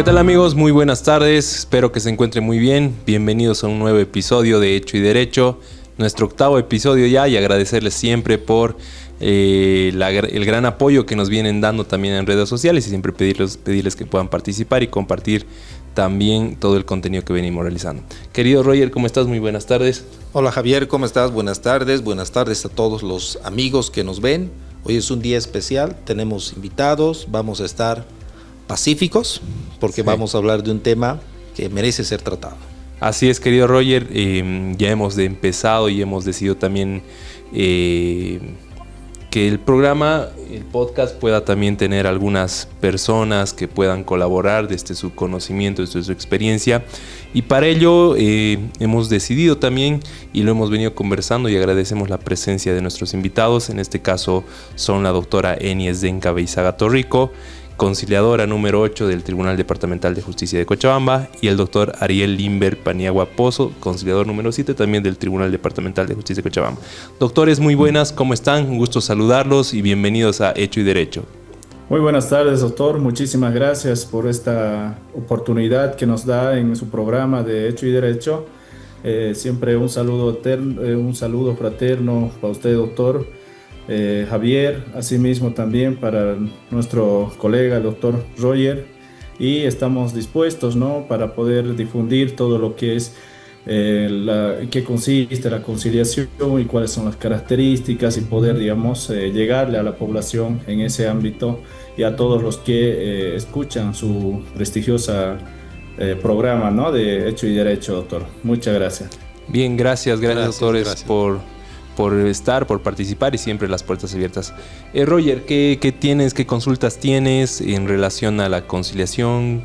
¿Qué tal amigos? Muy buenas tardes, espero que se encuentren muy bien. Bienvenidos a un nuevo episodio de Hecho y Derecho, nuestro octavo episodio ya, y agradecerles siempre por el gran apoyo que nos vienen dando también en redes sociales, y siempre pedirles que puedan participar y compartir también todo el contenido que venimos realizando. Querido Roger, ¿cómo estás? Muy buenas tardes. Hola Javier, ¿cómo estás? Buenas tardes a todos los amigos que nos ven. Hoy es un día especial, tenemos invitados, vamos a estar pacíficos porque vamos a hablar de un tema que merece ser tratado. Así es, querido Roger, ya hemos empezado y hemos decidido también que el programa, el podcast, pueda también tener algunas personas que puedan colaborar desde su conocimiento, desde su experiencia, y para ello hemos decidido también, y lo hemos venido conversando, y agradecemos la presencia de nuestros invitados. En este caso son la doctora Eni Zdenka Beizaga Torrico, conciliadora número 8 del Tribunal Departamental de Justicia de Cochabamba, y el doctor Ariel Limber Paniagua Pozo, conciliador número 7 también del Tribunal Departamental de Justicia de Cochabamba. Doctores, muy buenas, ¿cómo están? Un gusto saludarlos y bienvenidos a Hecho y Derecho. Muy buenas tardes, doctor. Muchísimas gracias por esta oportunidad que nos da en su programa de Hecho y Derecho. Siempre un saludo fraterno para usted, doctor. Javier, asimismo también para nuestro colega el doctor Roger, y estamos dispuestos, ¿no?, para poder difundir todo lo que es qué consiste la conciliación y cuáles son las características, y poder, digamos, llegarle a la población en ese ámbito y a todos los que escuchan su prestigiosa programa, ¿no?, de Hecho y Derecho, doctor. Muchas gracias. Bien, gracias doctores por estar, por participar, y siempre las puertas abiertas. Roger, ¿qué tienes, qué consultas tienes en relación a la conciliación?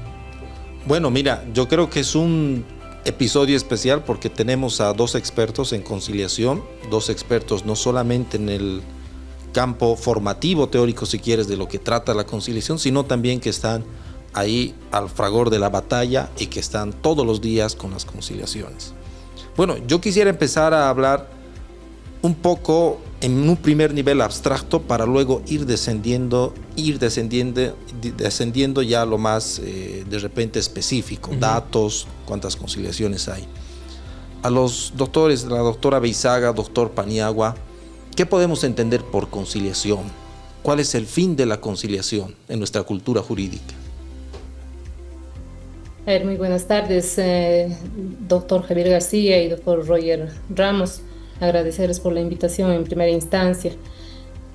Bueno, mira, yo creo que es un episodio especial porque tenemos a dos expertos en conciliación, dos expertos no solamente en el campo formativo, teórico si quieres, de lo que trata la conciliación, sino también que están ahí al fragor de la batalla y que están todos los días con las conciliaciones. Bueno, yo quisiera empezar a hablar un poco en un primer nivel abstracto para luego ir descendiendo ya a lo más de repente específico, datos, cuántas conciliaciones hay. A los doctores, la doctora Beizaga, doctor Paniagua, ¿qué podemos entender por conciliación? ¿Cuál es el fin de la conciliación en nuestra cultura jurídica? Muy buenas tardes, doctor Javier García y doctor Roger Ramos. Agradecerles por la invitación en primera instancia.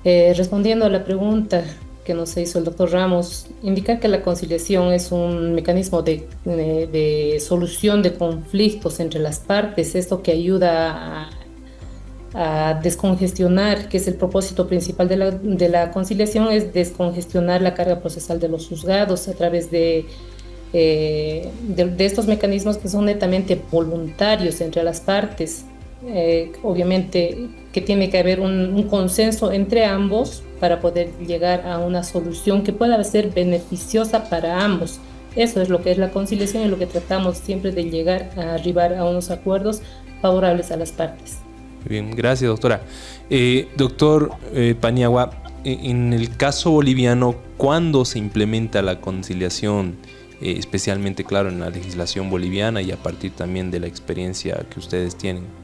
Respondiendo a la pregunta que nos hizo el doctor Ramos, indicar que la conciliación es un mecanismo de solución de conflictos entre las partes, esto que ayuda a descongestionar, que es el propósito principal de la conciliación, es descongestionar la carga procesal de los juzgados a través de estos mecanismos que son netamente voluntarios entre las partes. Obviamente que tiene que haber un consenso entre ambos para poder llegar a una solución que pueda ser beneficiosa para ambos. Eso es lo que es la conciliación y lo que tratamos siempre de llegar a arribar a unos acuerdos favorables a las partes. Bien, gracias doctora. Doctor Paniagua, en el caso boliviano, ¿cuándo se implementa la conciliación? Especialmente, claro, en la legislación boliviana y a partir también de la experiencia que ustedes tienen.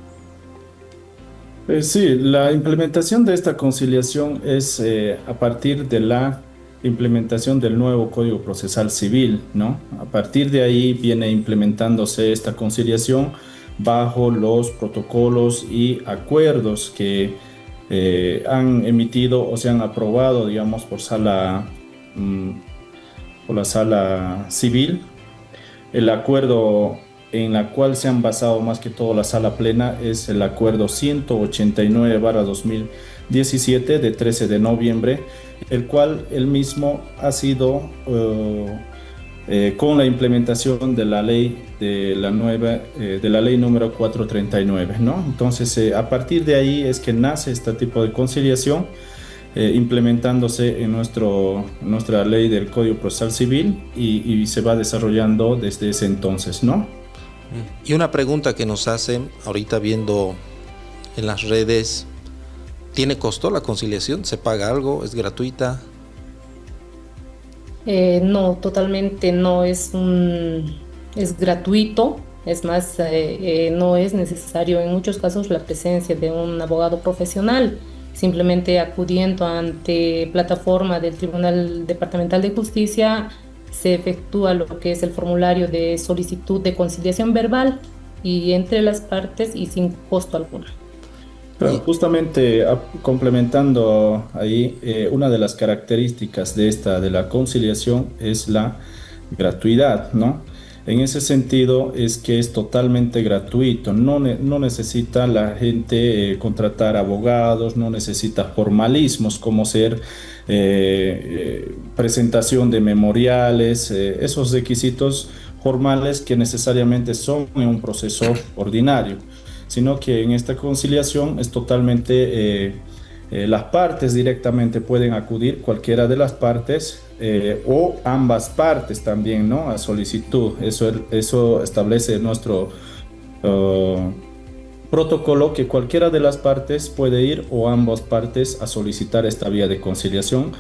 Sí, la implementación de esta conciliación es a partir de la implementación del nuevo Código Procesal Civil, ¿no? A partir de ahí viene implementándose esta conciliación bajo los protocolos y acuerdos que han emitido o se han aprobado, digamos, por la sala civil. El acuerdo en la cual se han basado más que todo la sala plena es el acuerdo 189/2017 de 13 de noviembre, el cual el mismo ha sido con la implementación de la ley de la ley número 439, ¿no? Entonces a partir de ahí es que nace este tipo de conciliación, implementándose en nuestra ley del Código Procesal Civil, y se va desarrollando desde ese entonces, ¿no? Y una pregunta que nos hacen ahorita viendo en las redes, ¿tiene costo la conciliación? ¿Se paga algo? ¿Es gratuita? No, totalmente no es gratuito. Es más, no es necesario en muchos casos la presencia de un abogado profesional. Simplemente acudiendo ante plataforma del Tribunal Departamental de Justicia se efectúa lo que es el formulario de solicitud de conciliación verbal y entre las partes y sin costo alguno. Pero justamente complementando ahí, una de las características de la conciliación es la gratuidad, ¿no? En ese sentido es que es totalmente gratuito, no necesita la gente contratar abogados, no necesita formalismos como ser presentación de memoriales, esos requisitos formales que necesariamente son en un proceso ordinario, sino que en esta conciliación es totalmente, las partes directamente pueden acudir, cualquiera de las partes o ambas partes también, ¿no? A solicitud. Eso establece nuestro protocolo, que cualquiera de las partes puede ir o ambas partes a solicitar esta vía de conciliación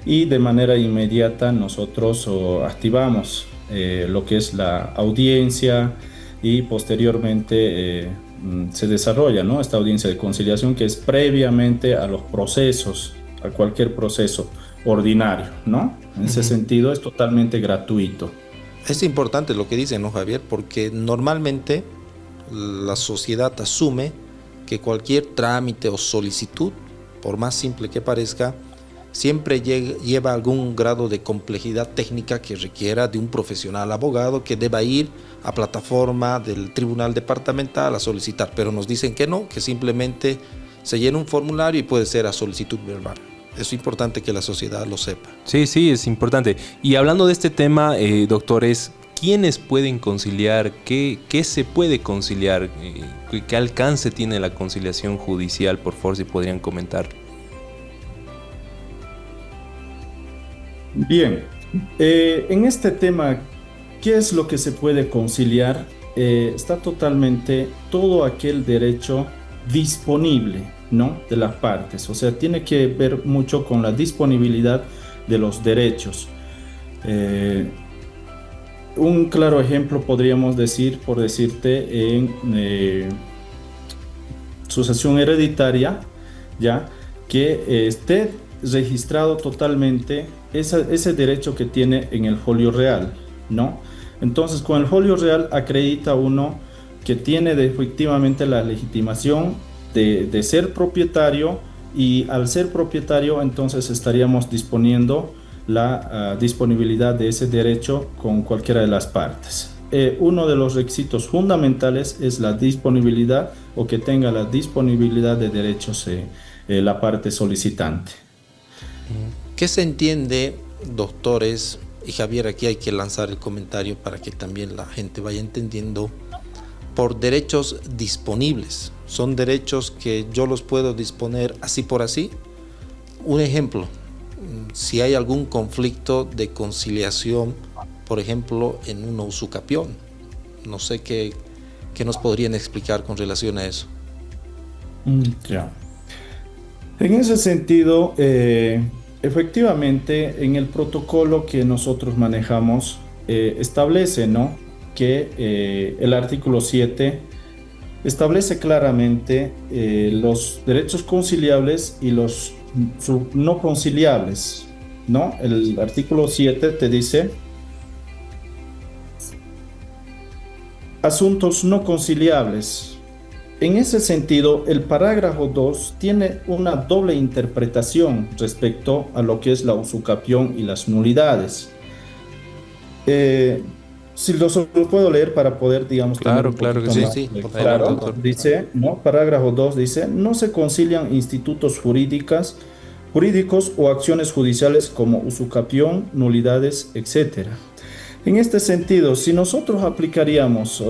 y de manera inmediata nosotros activamos lo que es la audiencia y posteriormente se desarrolla, ¿no? Esta audiencia de conciliación que es previamente a los procesos, a cualquier proceso ordinario, ¿no? En ese sentido es totalmente gratuito. Es importante lo que dice, ¿no, Javier? Porque normalmente la sociedad asume que cualquier trámite o solicitud, por más simple que parezca, siempre lleva algún grado de complejidad técnica que requiera de un profesional abogado que deba ir a plataforma del Tribunal Departamental a solicitar, pero nos dicen que no, que simplemente se llena un formulario y puede ser a solicitud verbal. Es importante que la sociedad lo sepa. Sí, sí, es importante. Y hablando de este tema, doctores, ¿quiénes pueden conciliar? ¿Qué se puede conciliar? ¿Qué alcance tiene la conciliación judicial? Por favor, si podrían comentar. Bien, en este tema, ¿qué es lo que se puede conciliar? Está totalmente todo aquel derecho disponible, ¿no? De las partes, o sea, tiene que ver mucho con la disponibilidad de los derechos. Un claro ejemplo podríamos decir, por decirte, en sucesión hereditaria, ya que esté registrado totalmente ese derecho que tiene en el folio real, ¿no? Entonces, con el folio real acredita uno que tiene efectivamente la legitimación de ser propietario, y al ser propietario entonces estaríamos disponiendo la disponibilidad de ese derecho con cualquiera de las partes. Uno de los requisitos fundamentales es la disponibilidad, o que tenga la disponibilidad de derechos la parte solicitante. ¿Qué se entiende, doctores? Y Javier, aquí hay que lanzar el comentario para que también la gente vaya entendiendo. Por derechos disponibles, ¿son derechos que yo los puedo disponer así por así? Un ejemplo, si hay algún conflicto de conciliación, por ejemplo, en una usucapión, no sé qué nos podrían explicar con relación a eso. Ya. En ese sentido, efectivamente, en el protocolo que nosotros manejamos, establece, ¿no?, que el artículo 7 establece claramente los derechos conciliables y los no conciliables, ¿no? El artículo 7 te dice: asuntos no conciliables. En ese sentido, el parágrafo 2 tiene una doble interpretación respecto a lo que es la usucapión y las nulidades. Si lo puedo leer para poder, digamos, claro que sí, sí, por favor, claro, doctor. dice, ¿no? Parágrafo 2 dice: no se concilian institutos jurídicos o acciones judiciales como usucapión, nulidades, etc. En este sentido, si nosotros aplicaríamos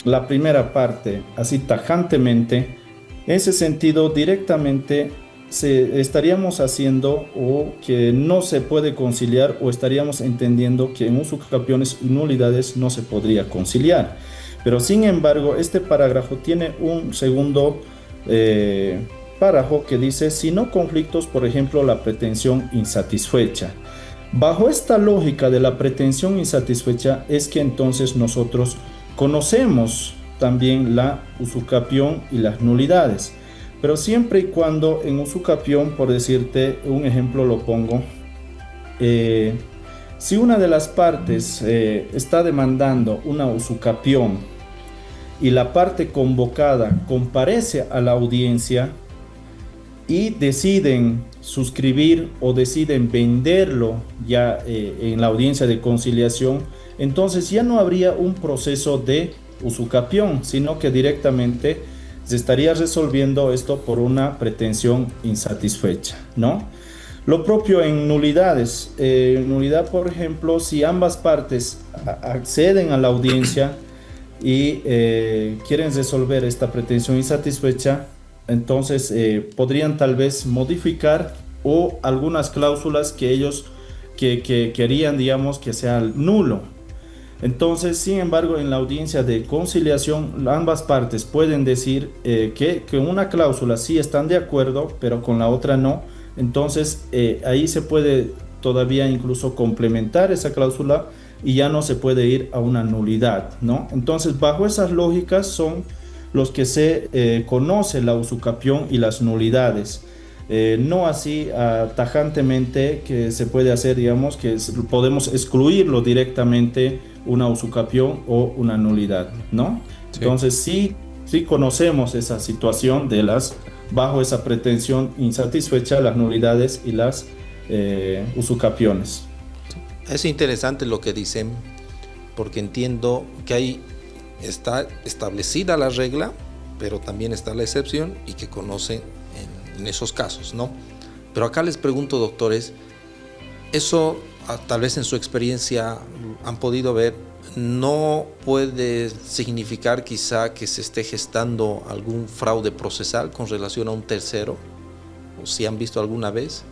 la primera parte así tajantemente, en ese sentido directamente estaríamos haciendo o que no se puede conciliar, o estaríamos entendiendo que en usucapiones y nulidades no se podría conciliar. Pero sin embargo, este parágrafo tiene un segundo párrafo que dice: si no conflictos, por ejemplo, la pretensión insatisfecha. Bajo esta lógica de la pretensión insatisfecha es que entonces nosotros conocemos también la usucapión y las nulidades, pero siempre y cuando en usucapión, por decirte un ejemplo lo pongo, si una de las partes está demandando una usucapión y la parte convocada comparece a la audiencia y deciden suscribir o deciden venderlo ya en la audiencia de conciliación, entonces ya no habría un proceso de usucapión, sino que directamente se estaría resolviendo esto por una pretensión insatisfecha, ¿no? Lo propio en nulidades. Nulidad, por ejemplo, si ambas partes acceden a la audiencia y quieren resolver esta pretensión insatisfecha, entonces podrían tal vez modificar o algunas cláusulas que ellos que querían, digamos, que sea nulo. Entonces, sin embargo, en la audiencia de conciliación, ambas partes pueden decir que una cláusula sí están de acuerdo, pero con la otra no. Entonces, ahí se puede todavía incluso complementar esa cláusula y ya no se puede ir a una nulidad, ¿no? Entonces, bajo esas lógicas son los que se conoce la usucapión y las nulidades. No así tajantemente que se puede hacer, digamos, que podemos excluirlo directamente una usucapión o una nulidad, ¿no? Sí. Entonces sí conocemos esa situación de bajo esa pretensión insatisfecha, las nulidades y las usucapiones. Es interesante lo que dicen, porque entiendo que ahí está establecida la regla, pero también está la excepción y que conocen en esos casos, ¿no? Pero acá les pregunto, doctores, eso tal vez en su experiencia han podido ver, ¿no puede significar quizá que se esté gestando algún fraude procesal con relación a un tercero? ¿O si han visto alguna vez?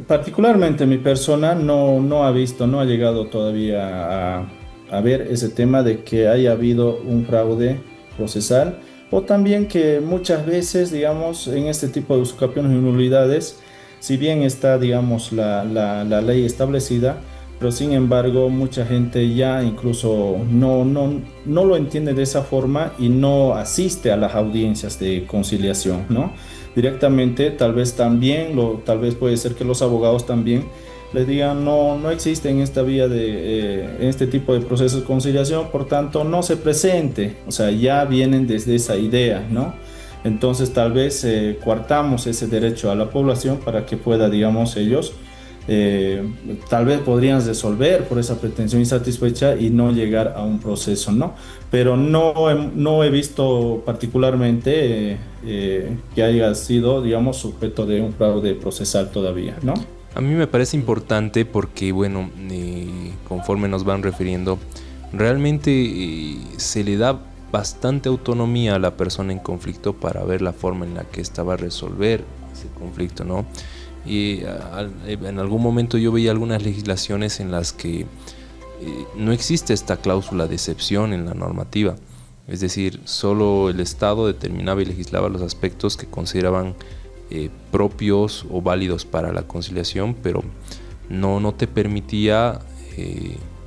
Particularmente mi persona no ha llegado todavía a ver ese tema de que haya habido un fraude procesal, o también que muchas veces, digamos, en este tipo de usucapiones y nulidades, si bien está, digamos, la ley establecida, pero sin embargo mucha gente ya incluso no lo entiende de esa forma y no asiste a las audiencias de conciliación, ¿no? Directamente, tal vez puede ser que los abogados también les digan no existe en esta vía en este tipo de procesos de conciliación, por tanto no se presente, o sea, ya vienen desde esa idea, ¿no? Entonces tal vez coartamos ese derecho a la población para que pueda, digamos, ellos tal vez podrían resolver por esa pretensión insatisfecha y no llegar a un proceso, ¿no? Pero no he visto particularmente que haya sido, digamos, sujeto de un fraude procesal todavía, ¿no? A mí me parece importante porque, bueno, conforme nos van refiriendo, realmente se le da bastante autonomía a la persona en conflicto para ver la forma en la que esta va a resolver ese conflicto, ¿no? Y en algún momento yo veía algunas legislaciones en las que no existe esta cláusula de excepción en la normativa. Es decir, solo el Estado determinaba y legislaba los aspectos que consideraban propios o válidos para la conciliación, pero no te permitía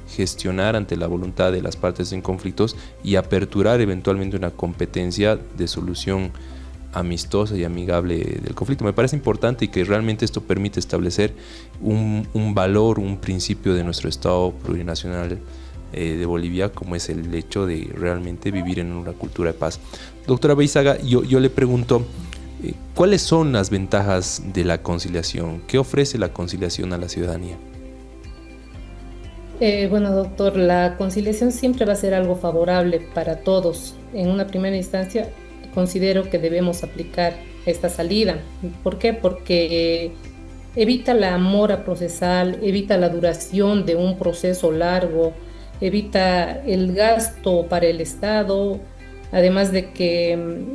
gestionar ante la voluntad de las partes en conflictos y aperturar eventualmente una competencia de solución amistosa y amigable del conflicto. Me parece importante y que realmente esto permite establecer un valor, un principio de nuestro Estado plurinacional de Bolivia, como es el hecho de realmente vivir en una cultura de paz. Doctora Beizaga, yo le pregunto, ¿cuáles son las ventajas de la conciliación? ¿Qué ofrece la conciliación a la ciudadanía? Bueno, doctor, la conciliación siempre va a ser algo favorable para todos. En una primera instancia, considero que debemos aplicar esta salida. ¿Por qué? Porque evita la mora procesal, evita la duración de un proceso largo, evita el gasto para el Estado, además de que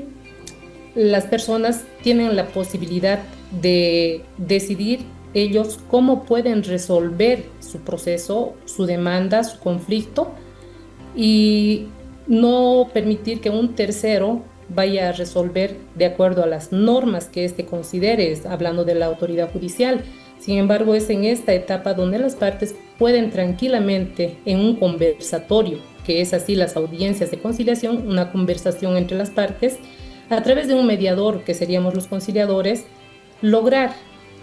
las personas tienen la posibilidad de decidir ellos cómo pueden resolver su proceso, su demanda, su conflicto, y no permitir que un tercero vaya a resolver de acuerdo a las normas que éste considere, hablando de la autoridad judicial. Sin embargo, es en esta etapa donde las partes pueden tranquilamente, en un conversatorio, que es así las audiencias de conciliación, una conversación entre las partes, a través de un mediador, que seríamos los conciliadores, lograr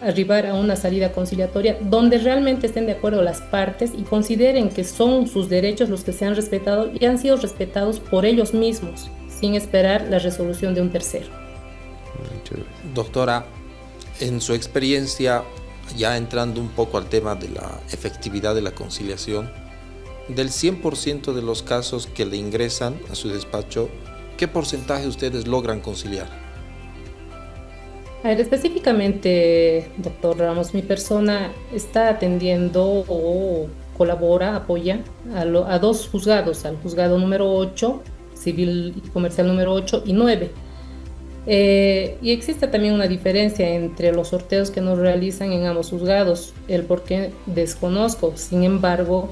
arribar a una salida conciliatoria donde realmente estén de acuerdo las partes y consideren que son sus derechos los que se han respetado y han sido respetados por ellos mismos, sin esperar la resolución de un tercero. Doctora, en su experiencia, ya entrando un poco al tema de la efectividad de la conciliación, del 100% de los casos que le ingresan a su despacho, ¿qué porcentaje ustedes logran conciliar? A ver, específicamente, doctor Ramos, mi persona está atendiendo o colabora, apoya a dos juzgados, al juzgado número 8, civil y comercial número 8 y 9. Y existe también una diferencia entre los sorteos que nos realizan en ambos juzgados, el por qué desconozco. Sin embargo,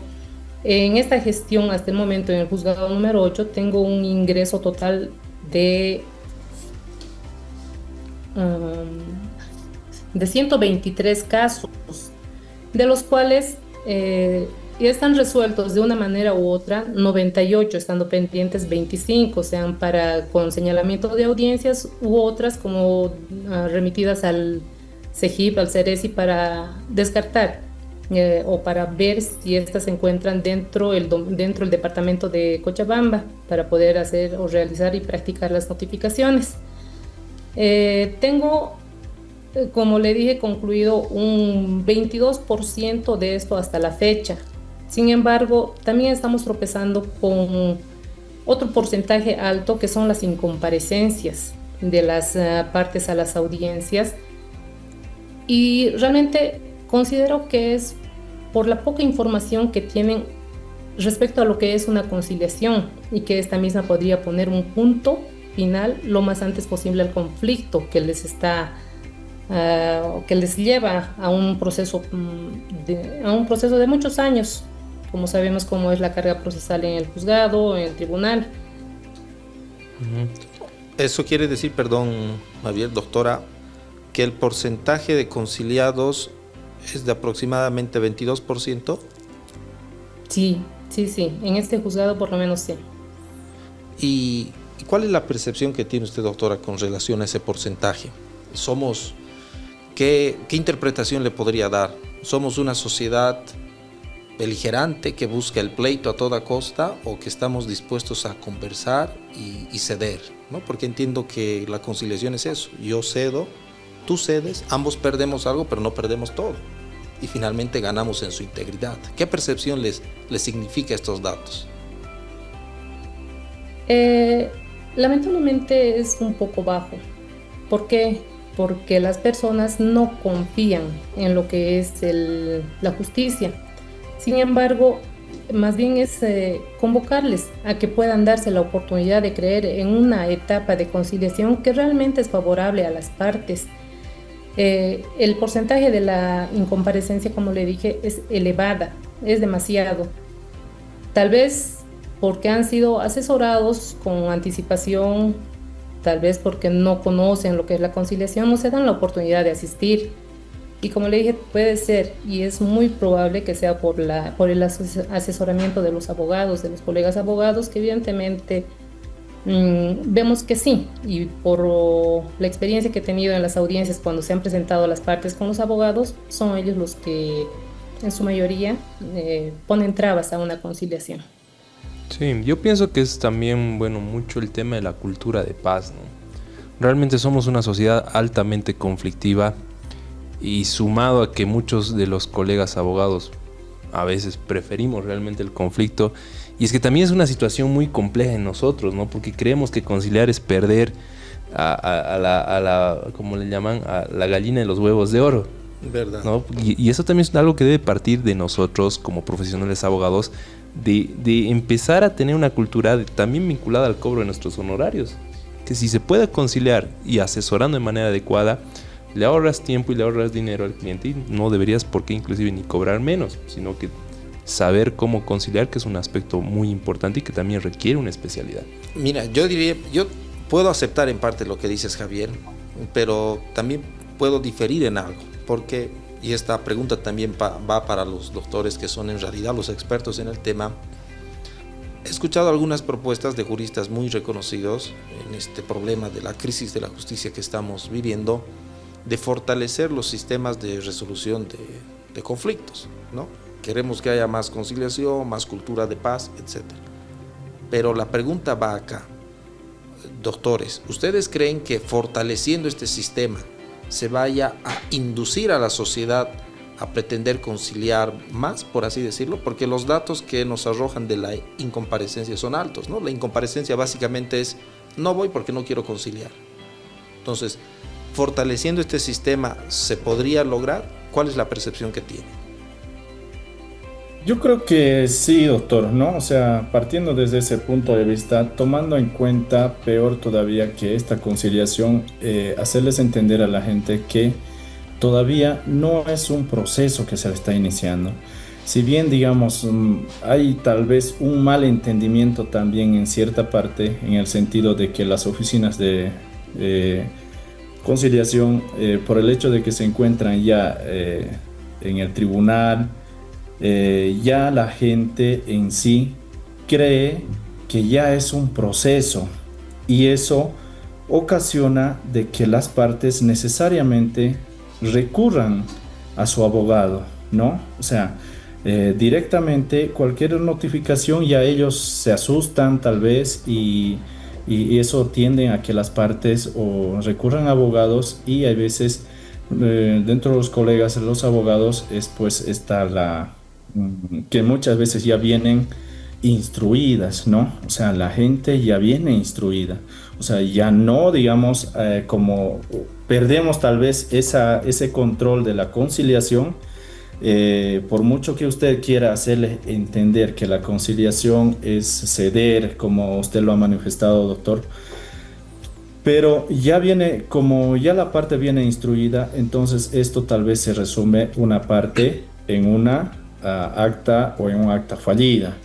en esta gestión, hasta el momento, en el juzgado número 8, tengo un ingreso total de 123 casos, de los cuales ya están resueltos de una manera u otra 98, estando pendientes 25, sean con señalamiento de audiencias u otras como remitidas al CEGIP, al CERESI, para descartar o para ver si estas se encuentran dentro del departamento de Cochabamba, para poder hacer o realizar y practicar las notificaciones. Tengo, como le dije, concluido un 22% de esto hasta la fecha. Sin embargo, también estamos tropezando con otro porcentaje alto, que son las incomparecencias de las partes a las audiencias. Y realmente considero que es por la poca información que tienen respecto a lo que es una conciliación, y que esta misma podría poner un punto final lo más antes posible al conflicto que les lleva a un proceso de muchos años, como sabemos cómo es la carga procesal en el juzgado, en el tribunal. Eso quiere decir, perdón, Javier, doctora, que el porcentaje de conciliados es de aproximadamente 22%. Sí, en este juzgado por lo menos sí. ¿Y cuál es la percepción que tiene usted, doctora, con relación a ese porcentaje? ¿Qué interpretación le podría dar? ¿Somos una sociedad beligerante que busca el pleito a toda costa, o que estamos dispuestos a conversar y ceder, ¿no? Porque entiendo que la conciliación es eso: yo cedo, tú cedes, ambos perdemos algo, pero no perdemos todo, y finalmente ganamos en su integridad. ¿Qué percepción les significa estos datos? Lamentablemente es un poco bajo. ¿Por qué? Porque las personas no confían en lo que es la justicia. Sin embargo, más bien es convocarles a que puedan darse la oportunidad de creer en una etapa de conciliación que realmente es favorable a las partes. El porcentaje de la incomparecencia, como le dije, es elevada, es demasiado. Tal vez porque han sido asesorados con anticipación, tal vez porque no conocen lo que es la conciliación, no se dan la oportunidad de asistir. Y como le dije, puede ser, y es muy probable que sea por el asesoramiento de los abogados, de los colegas abogados, que evidentemente vemos que sí, y por la experiencia que he tenido en las audiencias cuando se han presentado las partes con los abogados, son ellos los que en su mayoría ponen trabas a una conciliación. Sí, yo pienso que es también, mucho el tema de la cultura de paz, ¿no? Realmente somos una sociedad altamente conflictiva, y sumado a que muchos de los colegas abogados a veces preferimos realmente el conflicto, y es que también es una situación muy compleja en nosotros, ¿no? Porque creemos que conciliar es perder a la ¿cómo le llaman? A la gallina de los huevos de oro. ¿Verdad? ¿No? Y eso también es algo que debe partir de nosotros como profesionales abogados, de empezar a tener una cultura también vinculada al cobro de nuestros honorarios, que si se puede conciliar y asesorando de manera adecuada, le ahorras tiempo y le ahorras dinero al cliente, y no deberías por qué inclusive ni cobrar menos, sino que saber cómo conciliar, que es un aspecto muy importante y que también requiere una especialidad. Mira, yo puedo aceptar en parte lo que dices, Javier, pero también puedo diferir en algo, porque, y esta pregunta también va para los doctores que son en realidad los expertos en el tema. He escuchado algunas propuestas de juristas muy reconocidos en este problema de la crisis de la justicia que estamos viviendo, de fortalecer los sistemas de resolución de conflictos, ¿no? Queremos que haya más conciliación, más cultura de paz, etc. Pero la pregunta va acá. Doctores, ¿ustedes creen que fortaleciendo este sistema se vaya a inducir a la sociedad a pretender conciliar más, por así decirlo? Porque los datos que nos arrojan de la incomparecencia son altos, ¿no? La incomparecencia básicamente es: no voy porque no quiero conciliar. Entonces, fortaleciendo este sistema, ¿se podría lograr? ¿Cuál es la percepción que tiene? Yo creo que sí, doctor, ¿no? O sea, partiendo desde ese punto de vista, tomando en cuenta, peor todavía que esta conciliación, hacerles entender a la gente que todavía no es un proceso que se está iniciando. Si bien, digamos, hay tal vez un mal entendimiento también en cierta parte, en el sentido de que las oficinas de conciliación, por el hecho de que se encuentran ya en el tribunal, ya la gente en sí cree que ya es un proceso, y eso ocasiona de que las partes necesariamente recurran a su abogado, ¿no? O sea, directamente cualquier notificación ya ellos se asustan tal vez, y eso tiende a que las partes o recurran a abogados, y hay veces dentro de los colegas, los abogados, es pues está que muchas veces ya vienen instruidas, ¿no? O sea, la gente ya viene instruida. O sea, ya no, digamos, como perdemos tal vez ese control de la conciliación, por mucho que usted quiera hacerle entender que la conciliación es ceder, como usted lo ha manifestado, doctor, pero ya viene, como ya la parte viene instruida, entonces esto tal vez se resume una parte en una acta o en un acta fallida.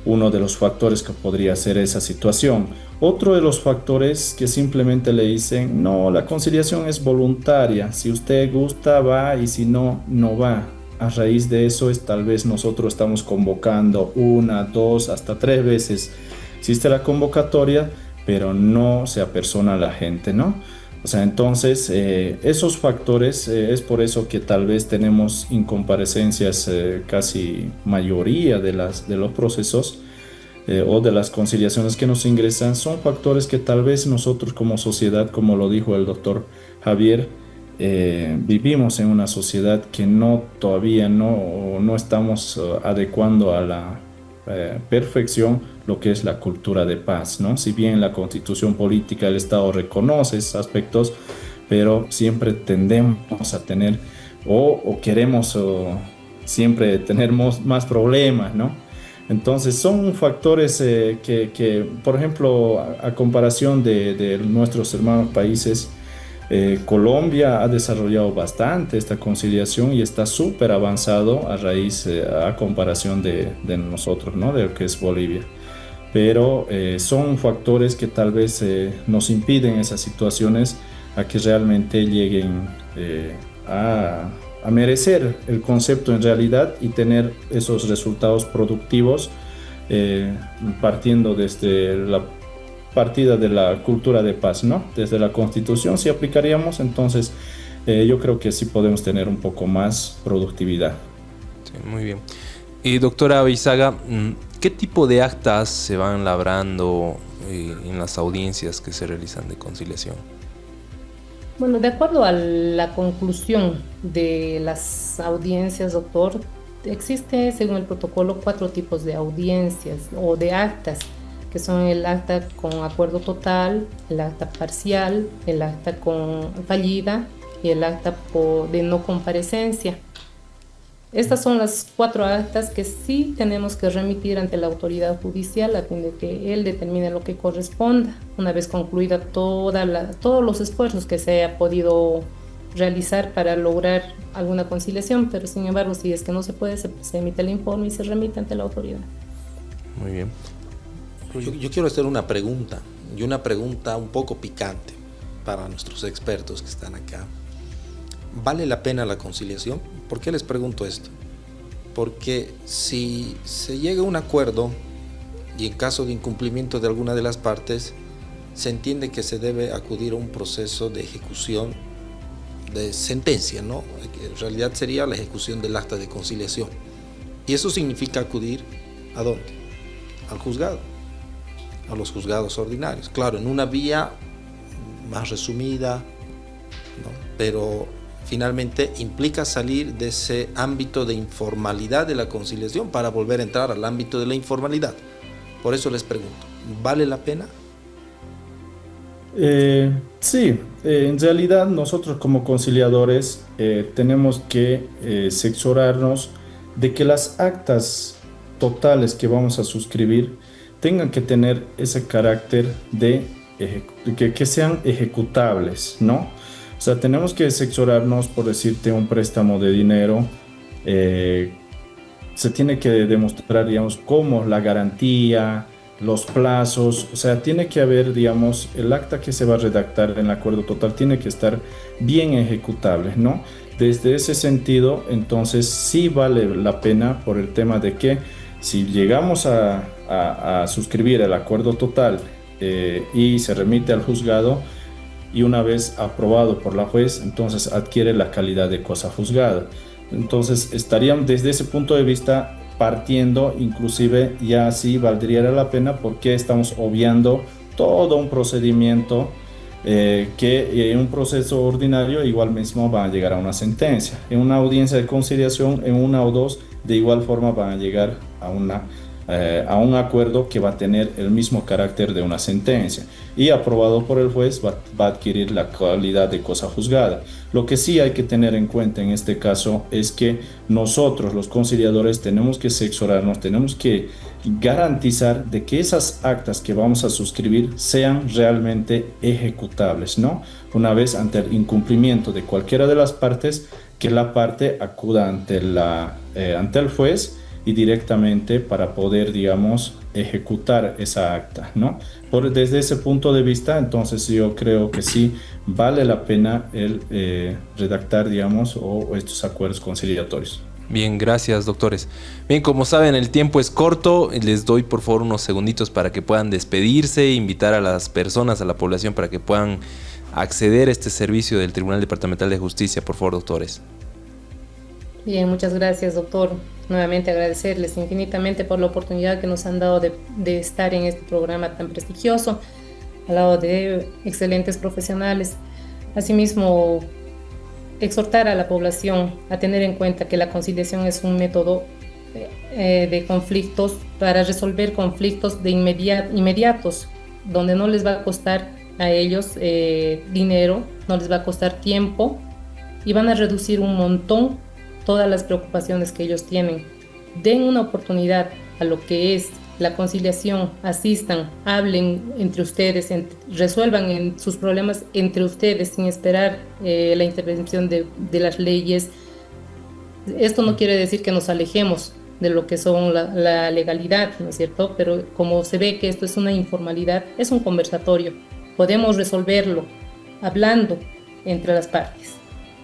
Uno de los factores que podría ser esa situación. Otro de los factores que simplemente le dicen: no, la conciliación es voluntaria, si usted gusta va, y si no, no va. A raíz de eso es tal vez nosotros estamos convocando 1, 2, hasta 3 veces. Existe la convocatoria, pero no se apersona a la gente, ¿no? O sea, entonces esos factores, es por eso que tal vez tenemos incomparecencias, casi mayoría de los procesos o de las conciliaciones que nos ingresan, son factores que tal vez nosotros como sociedad, como lo dijo el doctor Javier, vivimos en una sociedad que todavía no estamos adecuando a la perfección lo que es la cultura de paz, ¿no? Si bien la Constitución política del Estado reconoce esos aspectos, pero siempre tendemos a tener o queremos siempre tener más problemas, ¿no? Entonces son factores que, por ejemplo, a comparación de nuestros hermanos países, Colombia ha desarrollado bastante esta conciliación y está súper avanzado a comparación de nosotros, ¿no? De lo que es Bolivia. Pero son factores que tal vez nos impiden esas situaciones a que realmente lleguen a merecer el concepto en realidad y tener esos resultados productivos, partiendo desde la partida de la cultura de paz, ¿no? Desde la Constitución, si aplicaríamos, entonces yo creo que sí podemos tener un poco más productividad. Sí, muy bien. Doctora Abeizaga, ¿qué tipo de actas se van labrando en las audiencias que se realizan de conciliación? Bueno, de acuerdo a la conclusión de las audiencias, doctor, existe, según el protocolo, 4 tipos de audiencias o de actas, que son el acta con acuerdo total, el acta parcial, el acta con fallida y el acta de no comparecencia. Estas son las 4 actas que sí tenemos que remitir ante la autoridad judicial a fin de que él determine lo que corresponda, una vez concluida todos los esfuerzos que se haya podido realizar para lograr alguna conciliación, pero sin embargo, si es que no se puede, se emite el informe y se remite ante la autoridad. Muy bien. Yo quiero hacer una pregunta. Y una pregunta un poco picante para nuestros expertos que están acá. ¿Vale la pena la conciliación? ¿Por qué les pregunto esto? Porque si se llega a un acuerdo y en caso de incumplimiento de alguna de las partes, se entiende que se debe acudir a un proceso de ejecución de sentencia, ¿no? Que en realidad sería la ejecución del acta de conciliación. Y eso significa acudir ¿a dónde? Al juzgado, a los juzgados ordinarios. Claro, en una vía más resumida, ¿no? Pero finalmente implica salir de ese ámbito de informalidad de la conciliación para volver a entrar al ámbito de la informalidad. Por eso les pregunto, ¿vale la pena? Sí, en realidad nosotros como conciliadores tenemos que cerciorarnos de que las actas totales que vamos a suscribir tengan que tener ese carácter de que sean ejecutables, ¿no? O sea, tenemos que cerciorarnos, por decirte, un préstamo de dinero, se tiene que demostrar, digamos, cómo la garantía, los plazos, o sea, tiene que haber, digamos, el acta que se va a redactar en el acuerdo total tiene que estar bien ejecutable, ¿no? Desde ese sentido, entonces sí vale la pena por el tema de que si llegamos a suscribir el acuerdo total y se remite al juzgado y una vez aprobado por la juez, entonces adquiere la calidad de cosa juzgada. Entonces estaríamos desde ese punto de vista partiendo, inclusive ya así valdría la pena porque estamos obviando todo un procedimiento que en un proceso ordinario igual mismo va a llegar a una sentencia. En una audiencia de conciliación, en una o dos, de igual forma van a llegar a un acuerdo que va a tener el mismo carácter de una sentencia y aprobado por el juez va a adquirir la calidad de cosa juzgada. Lo que sí hay que tener en cuenta en este caso es que nosotros los conciliadores tenemos que cerciorarnos, tenemos que garantizar de que esas actas que vamos a suscribir sean realmente ejecutables, ¿no? Una vez ante el incumplimiento de cualquiera de las partes, que la parte acuda ante el juez y directamente para poder, digamos, ejecutar esa acta, ¿no? Desde ese punto de vista, entonces yo creo que sí vale la pena el redactar, digamos, o estos acuerdos conciliatorios. Bien, gracias, doctores. Bien, como saben, el tiempo es corto. Les doy, por favor, unos segunditos para que puedan despedirse, invitar a las personas, a la población, para que puedan acceder a este servicio del Tribunal Departamental de Justicia. Por favor, doctores. Bien, muchas gracias, doctor. Nuevamente agradecerles infinitamente por la oportunidad que nos han dado de estar en este programa tan prestigioso, al lado de excelentes profesionales. Asimismo, exhortar a la población a tener en cuenta que la conciliación es un método de conflictos para resolver conflictos de inmediatos, donde no les va a costar a ellos dinero, no les va a costar tiempo y van a reducir un montón todas las preocupaciones que ellos tienen. Den una oportunidad a lo que es la conciliación, asistan, hablen entre ustedes, resuelvan sus problemas entre ustedes sin esperar la intervención de las leyes. Esto no quiere decir que nos alejemos de lo que son la legalidad, ¿no es cierto? Pero como se ve que esto es una informalidad, es un conversatorio. Podemos resolverlo hablando entre las partes.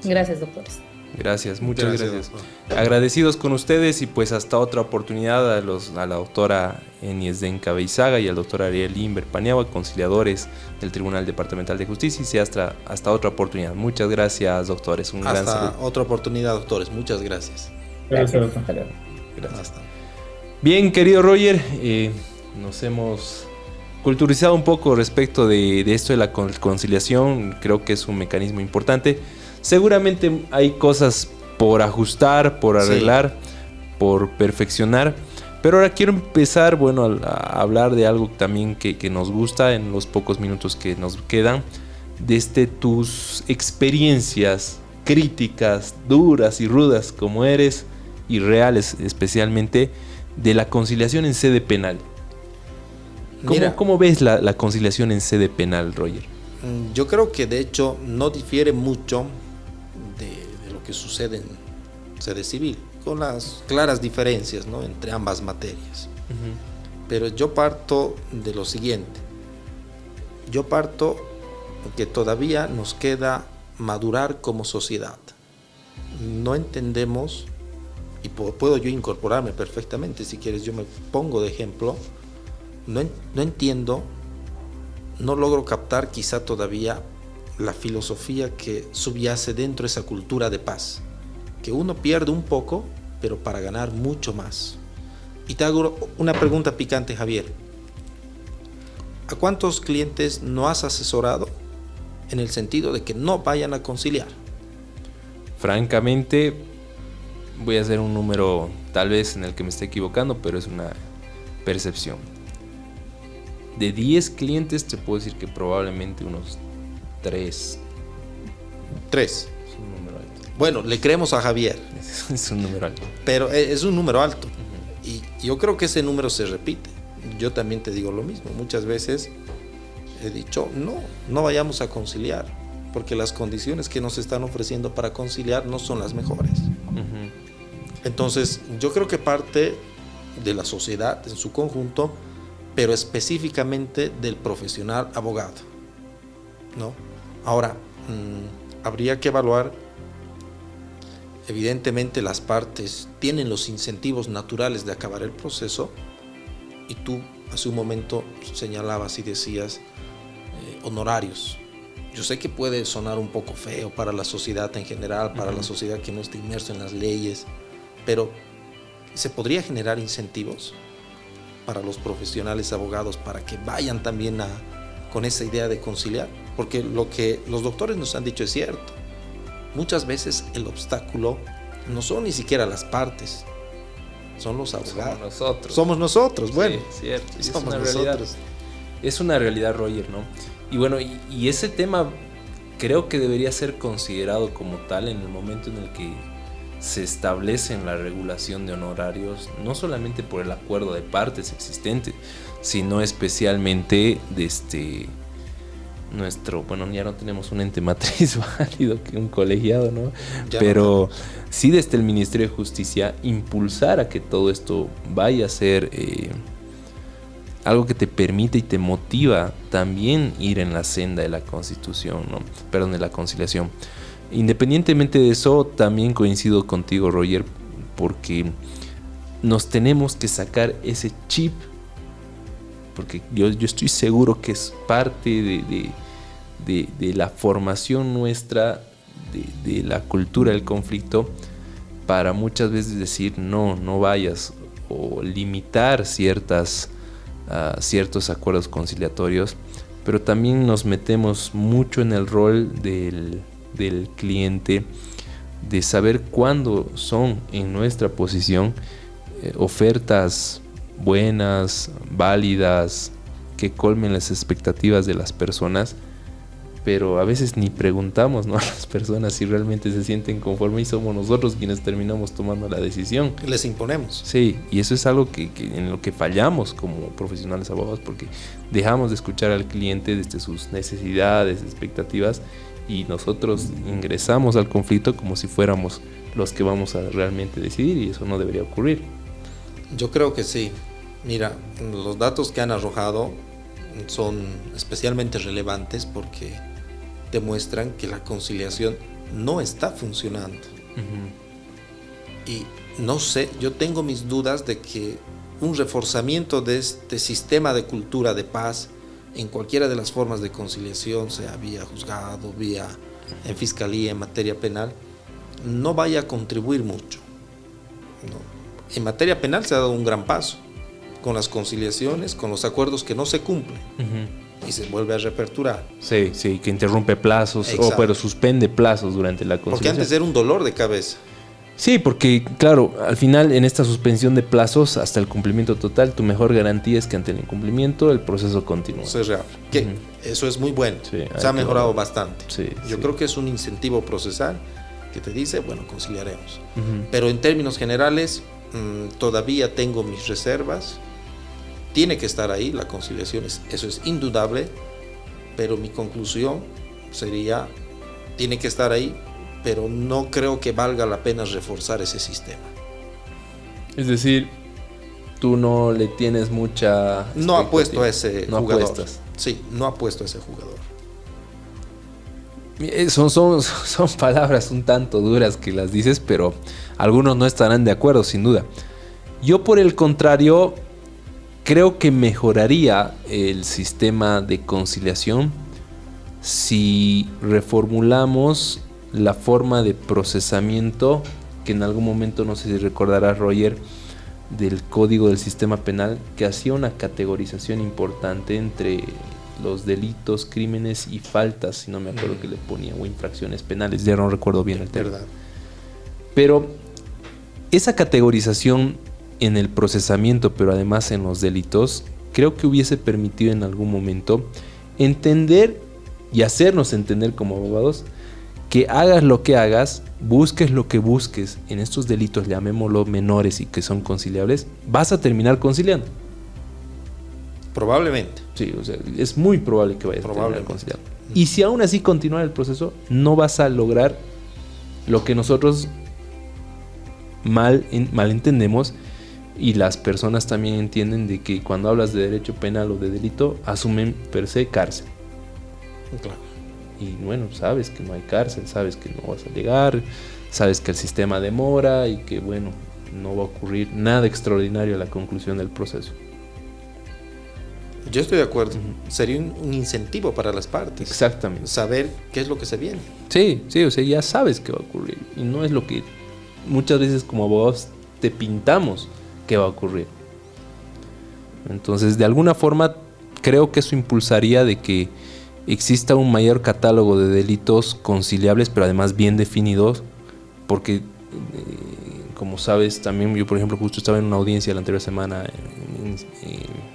Gracias, doctores. Gracias, muchas gracias. Agradecidos con ustedes y pues hasta otra oportunidad a la doctora Eniesden Cabeizaga y al doctor Ariel Limber Paniagua, conciliadores del Tribunal Departamental de Justicia, y hasta otra oportunidad. Muchas gracias, doctores. Un gran saludo. Hasta otra oportunidad, doctores. Muchas gracias. Gracias. Gracias. Bien, querido Roger, nos hemos culturizado un poco respecto de esto de la conciliación. Creo que es un mecanismo importante. Seguramente hay cosas por ajustar, por arreglar, por perfeccionar. Pero ahora quiero empezar, a hablar de algo también que nos gusta en los pocos minutos que nos quedan. Desde tus experiencias críticas, duras y rudas como eres, y reales especialmente, de la conciliación en sede penal. ¿Cómo ves la conciliación en sede penal, Roger? Yo creo que de hecho no difiere mucho de lo que sucede en sede civil, con las claras diferencias, ¿no?, entre ambas materias. Pero yo parto de lo siguiente. yo parto que todavía nos queda madurar como sociedad. No entendemos, y puedo yo incorporarme perfectamente, si quieres yo me pongo de ejemplo, no entiendo, no logro captar quizá todavía la filosofía que subyace dentro de esa cultura de paz, que uno pierde un poco, pero para ganar mucho más. Y te hago una pregunta picante, Javier. ¿A cuántos clientes no has asesorado en el sentido de que no vayan a conciliar? Francamente, voy a hacer un número tal vez en el que me esté equivocando, pero es una percepción. De 10 clientes te puedo decir que probablemente unos 3. 3. Es un número alto. Bueno, le creemos a Javier. Es un número alto. Pero es un número alto. Y yo creo que ese número se repite. Yo también te digo lo mismo. Muchas veces he dicho, no vayamos a conciliar, porque las condiciones que nos están ofreciendo para conciliar no son las mejores. Entonces, yo creo que parte de la sociedad en su conjunto, pero específicamente del profesional abogado, ¿no? Ahora, habría que evaluar, evidentemente las partes tienen los incentivos naturales de acabar el proceso, y tú hace un momento señalabas y decías honorarios. Yo sé que puede sonar un poco feo para la sociedad en general, para la sociedad que no está inmersa en las leyes, pero ¿se podría generar incentivos para los profesionales abogados para que vayan también con esa idea de conciliar? Porque lo que los doctores nos han dicho es cierto. Muchas veces el obstáculo no son ni siquiera las partes, son los abogados. Somos nosotros, bueno. Sí, cierto. Somos nosotros. Es una realidad, Roger, ¿no? Y bueno, y ese tema creo que debería ser considerado como tal en el momento en el que se establece en la regulación de honorarios, no solamente por el acuerdo de partes existente, sino especialmente de bueno, ya no tenemos un ente matriz válido, que un colegiado, ¿no? Pero sí desde el Ministerio de Justicia impulsar a que todo esto vaya a ser algo que te permite y te motiva también ir en la senda de la Constitución, ¿no? Perdón, de la conciliación. Independientemente de eso, también coincido contigo, Roger, porque nos tenemos que sacar ese chip, porque yo estoy seguro que es parte de la formación nuestra, de la cultura del conflicto, para muchas veces decir no vayas, o limitar ciertos acuerdos conciliatorios, pero también nos metemos mucho en el rol del cliente, de saber cuándo son en nuestra posición ofertas buenas, válidas, que colmen las expectativas de las personas, pero a veces ni preguntamos, ¿no?, a las personas si realmente se sienten conformes, y somos nosotros quienes terminamos tomando la decisión. Les imponemos. Sí, y eso es algo en lo que fallamos como profesionales abogados, porque dejamos de escuchar al cliente desde sus necesidades, expectativas, y nosotros ingresamos al conflicto como si fuéramos los que vamos a realmente decidir, y eso no debería ocurrir. Yo creo que sí. Mira, los datos que han arrojado son especialmente relevantes porque demuestran que la conciliación no está funcionando. Y no sé, yo tengo mis dudas de que un reforzamiento de este sistema de cultura de paz en cualquiera de las formas de conciliación, sea vía juzgado, vía en fiscalía, en materia penal, no vaya a contribuir mucho, ¿no? En materia penal se ha dado un gran paso con las conciliaciones, con los acuerdos que no se cumplen, y se vuelve a reaperturar. Sí, que interrumpe plazos, pero suspende plazos durante la conciliación. Porque antes era un dolor de cabeza. Sí, porque claro, al final en esta suspensión de plazos hasta el cumplimiento total, tu mejor garantía es que ante el incumplimiento el proceso continúa. Eso es real. Eso es muy bueno. Sí, se ha mejorado bastante. Yo sí. creo que es un incentivo procesal que te dice, bueno, conciliaremos. Pero en términos generales, todavía tengo mis reservas. Tiene que estar ahí la conciliación, eso es indudable, pero mi conclusión sería, tiene que estar ahí, pero no creo que valga la pena reforzar ese sistema. Es decir, tú no le tienes mucha... No apuesto a ese no jugador. Apuestas. Sí, no apuesto a ese jugador. Son palabras un tanto duras que las dices, pero algunos no estarán de acuerdo, sin duda. Yo, por el contrario, creo que mejoraría el sistema de conciliación si reformulamos la forma de procesamiento que en algún momento, no sé si recordarás, Roger, del Código del Sistema Penal, que hacía una categorización importante entre los delitos, crímenes y faltas, si no me acuerdo que le ponía, o infracciones penales, ya no recuerdo bien el término. Pero esa categorización en el procesamiento, pero además en los delitos, creo que hubiese permitido en algún momento entender y hacernos entender como abogados que hagas lo que hagas, busques lo que busques en estos delitos, llamémoslo menores y que son conciliables, vas a terminar conciliando. Probablemente. Sí, o sea, es muy probable que vayas a terminar conciliando. Y si aún así continúa el proceso, no vas a lograr lo que nosotros mal entendemos, y las personas también entienden, de que cuando hablas de derecho penal o de delito, asumen per se cárcel. Claro. Y bueno, sabes que no hay cárcel, sabes que no vas a llegar, sabes que el sistema demora y que bueno, no va a ocurrir nada extraordinario a la conclusión del proceso. Yo estoy de acuerdo. Sería un incentivo para las partes. Exactamente. Saber qué es lo que se viene. Sí, o sea, ya sabes qué va a ocurrir. Y no es lo que muchas veces como abogados te pintamos que va a ocurrir. Entonces, de alguna forma, creo que eso impulsaría de que exista un mayor catálogo de delitos conciliables, pero además bien definidos, porque como sabes, también yo, por ejemplo, justo estaba en una audiencia la anterior semana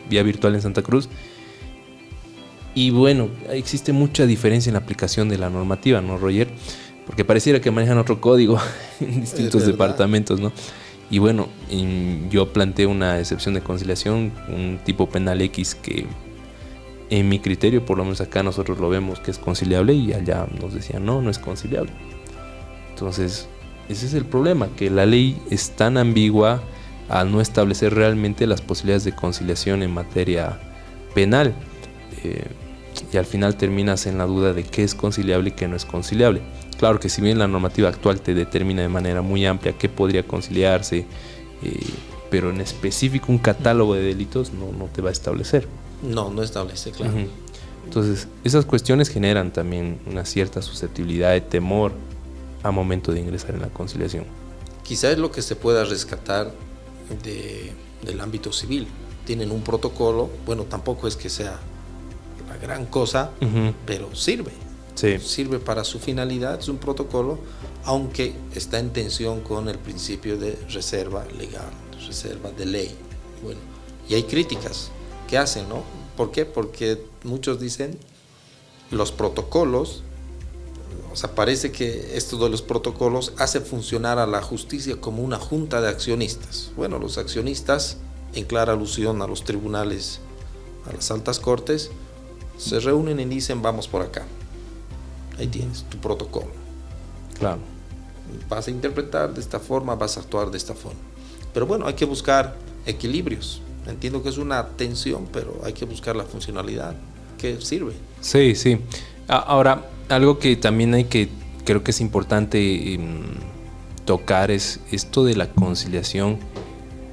vía virtual en Santa Cruz, y bueno, existe mucha diferencia en la aplicación de la normativa, ¿no, Roger? Porque pareciera que manejan otro código en distintos departamentos, ¿no? Y bueno, yo planteé una excepción de conciliación, un tipo penal X que en mi criterio, por lo menos acá nosotros lo vemos que es conciliable, y allá nos decían no es conciliable. Entonces, ese es el problema, que la ley es tan ambigua al no establecer realmente las posibilidades de conciliación en materia penal. Y al final terminas en la duda de qué es conciliable y qué no es conciliable. Claro que si bien la normativa actual te determina de manera muy amplia qué podría conciliarse, pero en específico un catálogo de delitos no te va a establecer. No establece, claro. Entonces, esas cuestiones generan también una cierta susceptibilidad de temor a momento de ingresar en la conciliación. Quizás es lo que se pueda rescatar del ámbito civil. Tienen un protocolo, bueno, tampoco es que sea la gran cosa, pero sirve. Sí. Sirve para su finalidad, es un protocolo, aunque está en tensión con el principio de reserva legal, reserva de ley. Bueno, y hay críticas que hacen, ¿no? ¿Por qué? Porque muchos dicen los protocolos, o sea, parece que esto de los protocolos hace funcionar a la justicia como una junta de accionistas. Bueno, los accionistas, en clara alusión a los tribunales, a las altas cortes, se reúnen y dicen vamos por acá. Ahí tienes tu protocolo. Claro. Vas a interpretar de esta forma, vas a actuar de esta forma. Pero bueno, hay que buscar equilibrios. Entiendo que es una tensión, pero hay que buscar la funcionalidad que sirve. Sí. Ahora, algo que también creo que es importante tocar es esto de la conciliación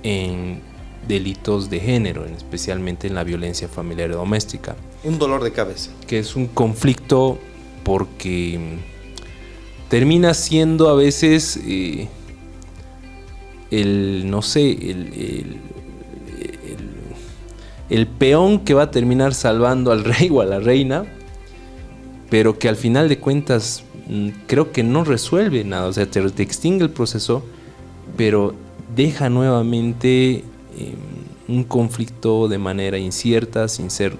en delitos de género, especialmente en la violencia familiar y doméstica. Un dolor de cabeza. Que es un conflicto porque termina siendo a veces el peón que va a terminar salvando al rey o a la reina, pero que al final de cuentas creo que no resuelve nada. O sea, te extingue el proceso, pero deja nuevamente un conflicto de manera incierta, sin ser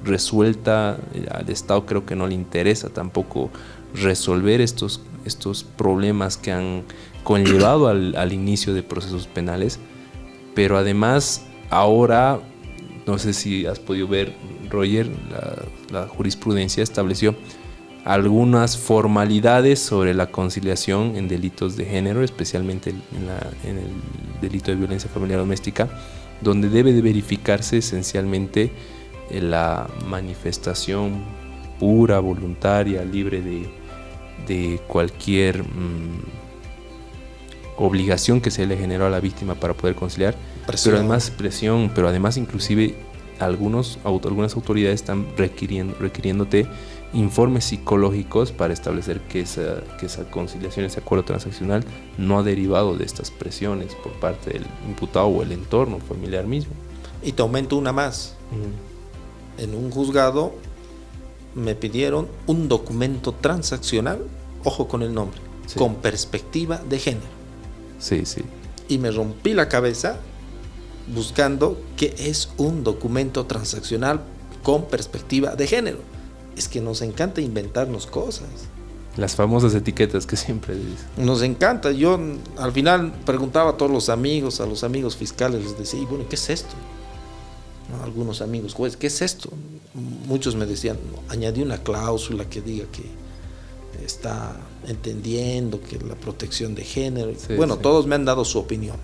resuelta. Al Estado creo que no le interesa tampoco resolver estos problemas que han conllevado al inicio de procesos penales. Pero además ahora, no sé si has podido ver, Roger, la jurisprudencia estableció algunas formalidades sobre la conciliación en delitos de género, especialmente en el delito de violencia familiar doméstica, donde debe de verificarse esencialmente la manifestación pura, voluntaria, libre de cualquier obligación que se le generó a la víctima para poder conciliar, pero además inclusive algunas autoridades están requiriéndote informes psicológicos para establecer que esa conciliación, ese acuerdo transaccional no ha derivado de estas presiones por parte del imputado o el entorno familiar mismo. Y te aumento una más. En un juzgado me pidieron un documento transaccional, ojo con el nombre, sí, con perspectiva de género. Sí, sí. Y me rompí la cabeza buscando qué es un documento transaccional con perspectiva de género. Es que nos encanta inventarnos cosas. Las famosas etiquetas que siempre dicen. Nos encanta. Yo al final preguntaba a todos los amigos, a los amigos fiscales, les decía, bueno, ¿qué es esto? ¿No? Algunos amigos jueces, ¿qué es esto? Muchos me decían, no, añadí una cláusula que diga que está entendiendo que la protección de género. Sí, bueno, sí. Todos me han dado su opinión.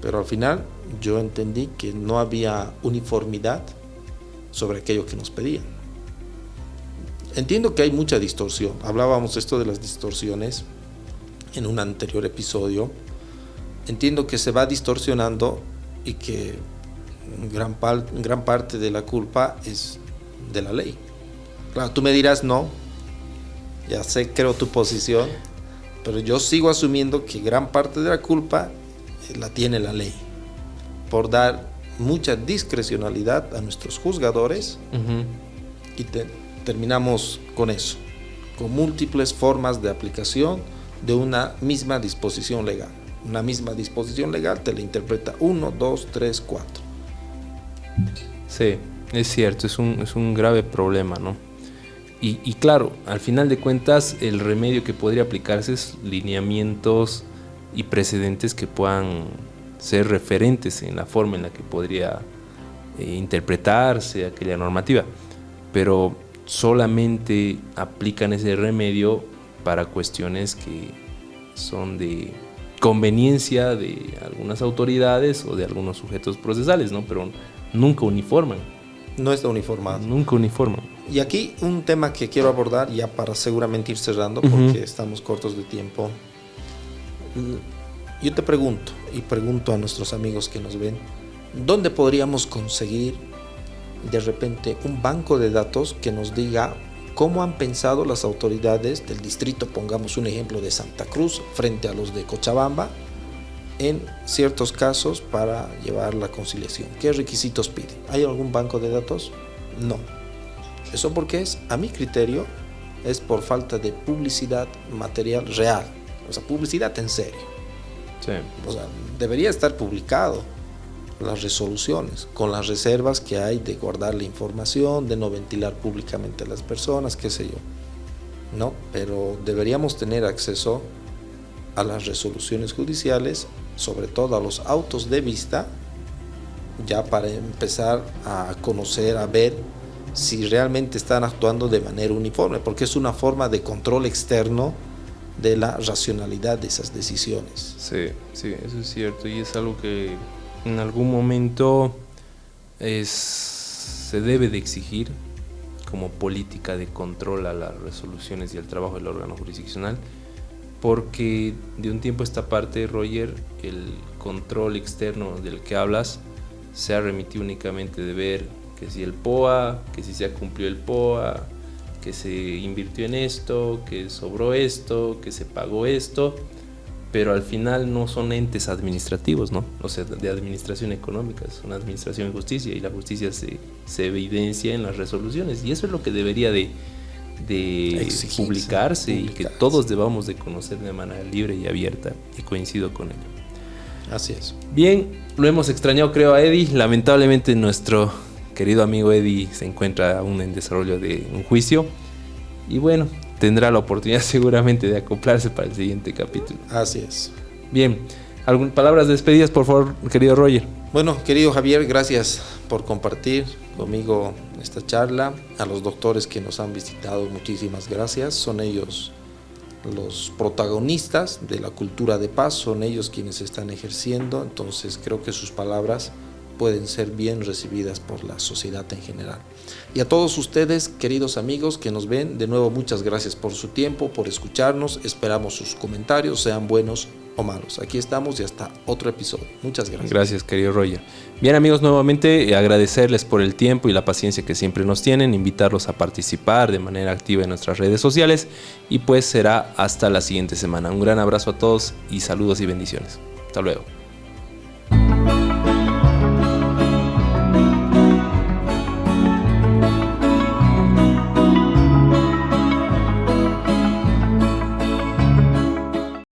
Pero al final yo entendí que no había uniformidad sobre aquello que nos pedían. Entiendo que hay mucha distorsión. Hablábamos esto de las distorsiones en un anterior episodio. Entiendo que se va distorsionando y que gran parte de la culpa es de la ley. Claro, tú me dirás no, ya sé, creo tu posición, pero yo sigo asumiendo que gran parte de la culpa la tiene la ley por dar mucha discrecionalidad a nuestros juzgadores y terminamos con eso, con múltiples formas de aplicación de una misma disposición legal. Una misma disposición legal te la interpreta 1, 2, 3, 4. Sí, es cierto, es un grave problema, ¿no? Y claro, al final de cuentas, el remedio que podría aplicarse es lineamientos y precedentes que puedan ser referentes en la forma en la que podría interpretarse aquella normativa, pero solamente aplican ese remedio para cuestiones que son de conveniencia de algunas autoridades o de algunos sujetos procesales, ¿no? Pero nunca uniforman. No está uniformado. Nunca uniforman. Y aquí un tema que quiero abordar ya para seguramente ir cerrando porque estamos cortos de tiempo. Yo te pregunto y pregunto a nuestros amigos que nos ven, ¿dónde podríamos conseguir de repente un banco de datos que nos diga cómo han pensado las autoridades del distrito, pongamos un ejemplo de Santa Cruz frente a los de Cochabamba, en ciertos casos para llevar la conciliación? ¿Qué requisitos piden? ¿Hay algún banco de datos? No. Eso porque es, a mi criterio, es por falta de publicidad material real, o sea, publicidad en serio. Sí. O sea, debería estar publicado las resoluciones, con las reservas que hay de guardar la información, de no ventilar públicamente a las personas, qué sé yo. No, pero deberíamos tener acceso a las resoluciones judiciales, sobre todo a los autos de vista, ya para empezar a conocer, a ver si realmente están actuando de manera uniforme, porque es una forma de control externo de la racionalidad de esas decisiones. Sí, sí, eso es cierto, y es algo que en algún momento se debe de exigir como política de control a las resoluciones y al trabajo del órgano jurisdiccional, porque de un tiempo a esta parte, Roger, el control externo del que hablas se ha remitido únicamente de ver que si el POA, que si se ha cumplido el POA, que se invirtió en esto, que sobró esto, que se pagó esto, pero al final no son entes administrativos, ¿no? O sea, de administración económica, es una administración de justicia, y la justicia se evidencia en las resoluciones, y eso es lo que debería de publicarse y que todos debamos de conocer de manera libre y abierta, y coincido con ello. Así es. Bien, lo hemos extrañado, creo, a Eddie. Lamentablemente nuestro querido amigo Eddie se encuentra aún en desarrollo de un juicio, y bueno, tendrá la oportunidad seguramente de acoplarse para el siguiente capítulo. Así es. Bien, ¿algunas palabras de despedidas, por favor, querido Roger? Bueno, querido Javier, gracias por compartir conmigo esta charla. A los doctores que nos han visitado, muchísimas gracias. Son ellos los protagonistas de la cultura de paz, son ellos quienes están ejerciendo, entonces creo que sus palabras pueden ser bien recibidas por la sociedad en general. Y a todos ustedes, queridos amigos que nos ven, de nuevo muchas gracias por su tiempo, por escucharnos. Esperamos sus comentarios, sean buenos o malos. Aquí estamos y hasta otro episodio. Muchas gracias. Gracias, querido Roger. Bien, amigos, nuevamente agradecerles por el tiempo y la paciencia que siempre nos tienen, invitarlos a participar de manera activa en nuestras redes sociales y pues será hasta la siguiente semana. Un gran abrazo a todos y saludos y bendiciones. Hasta luego.